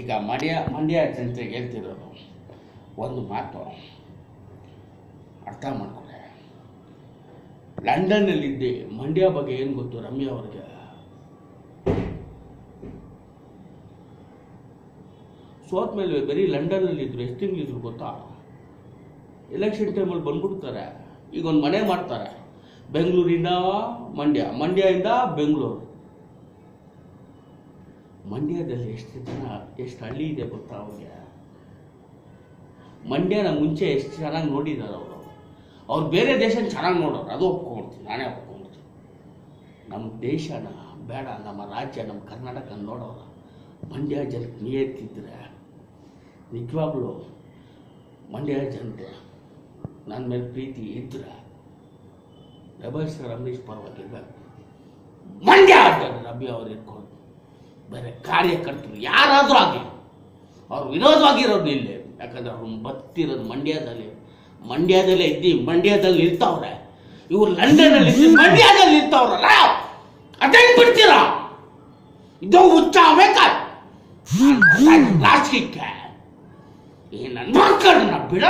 ಈಗ ಮಂಡ್ಯ ಜನತೆಗೆ ಹೇಳ್ತಿರೋದು ಒಂದು ಮಾತು ಅರ್ಥ ಮಾಡ್ಕೊಳ್ಳೆ. ಲಂಡನ್ನಲ್ಲಿದ್ದೆ ಮಂಡ್ಯ ಬಗ್ಗೆ ಏನು ಗೊತ್ತು ರಮ್ಯಾ ಅವ್ರಿಗೆ? ಸೋತ್ ಮೇಲೆ ಬರೀ ಲಂಡನ್ನಲ್ಲಿದ್ರು ಎಷ್ಟು ತಿಂಗಳಿದ್ರು ಗೊತ್ತಾ? ಎಲೆಕ್ಷನ್ ಟೈಮಲ್ಲಿ ಬಂದ್ಬಿಡ್ತಾರೆ. ಈಗ ಒಂದು ಮನೆ ಮಾಡ್ತಾರೆ, ಬೆಂಗಳೂರಿಂದ ಮಂಡ್ಯ, ಮಂಡ್ಯದಿಂದ ಬೆಂಗಳೂರು. ಮಂಡ್ಯದಲ್ಲಿ ಎಷ್ಟು ಹಳ್ಳಿ ಇದೆ ಗೊತ್ತಾ ಅವ್ರಿಗೆ? ಮಂಡ್ಯನ ಮುಂಚೆ ಎಷ್ಟು ಚೆನ್ನಾಗಿ ನೋಡಿದ್ದಾರೆ ಅವ್ರು ಬೇರೆ ದೇಶನ ಚೆನ್ನಾಗಿ ನೋಡೋರು, ಅದು ಒಪ್ಕೊಂಡ್ಬಿಡ್ತೀನಿ, ನಾನೇ ಒಪ್ಕೊಂಡ್ಬಿಡ್ತೀನಿ. ನಮ್ಮ ದೇಶನ ಬೇಡ, ನಮ್ಮ ರಾಜ್ಯ ನಮ್ಮ ಕರ್ನಾಟಕ ನೋಡೋರು. ಮಂಡ್ಯ ಜನಕ್ಕೆ ನಿಯತ್ತಿದ್ರೆ ನಿಜವಾಗ್ಲೂ ಮಂಡ್ಯ ಜನತೆ ನನ್ನ ಮೇಲೆ ಪ್ರೀತಿ ಇದ್ರೆ ರಮೇಶ್ ಪರವಾಗಿರ್ಬೇಕು. ಮಂಡ್ಯ ರಮ್ಯಾ ಅವ್ರು ಇಟ್ಕೊಂಡು ಬೇರೆ ಕಾರ್ಯಕರ್ತರು ಯಾರಾದರೂ ಆಗಲಿ ಅವ್ರು ವಿರೋಧವಾಗಿರೋದು ಇಲ್ಲಿ. ಯಾಕಂದ್ರೆ ಅವ್ರು ಬತ್ತಿರೋದು ಮಂಡ್ಯದಲ್ಲೇ ಇದ್ದು ಮಂಡ್ಯದಲ್ಲಿ ಇರ್ತಾವ್ರೆ. ಇವ್ರು ಲಂಡನ್ನಲ್ಲಿ ಇದ್ದು ಮಂಡ್ಯದಲ್ಲಿ ಇರ್ತಾವ್ರಲ್ಲ, ಅದೇನು ಬಿಡ್ತೀರಾ? ಇದು ಹುಚ್ಚ ಬೇಕಾ ರಾಜಕೀಯಕ್ಕೆ? ಈ ನನ್ನ ಮಕ್ಕಳನ್ನ ಬಿಡ.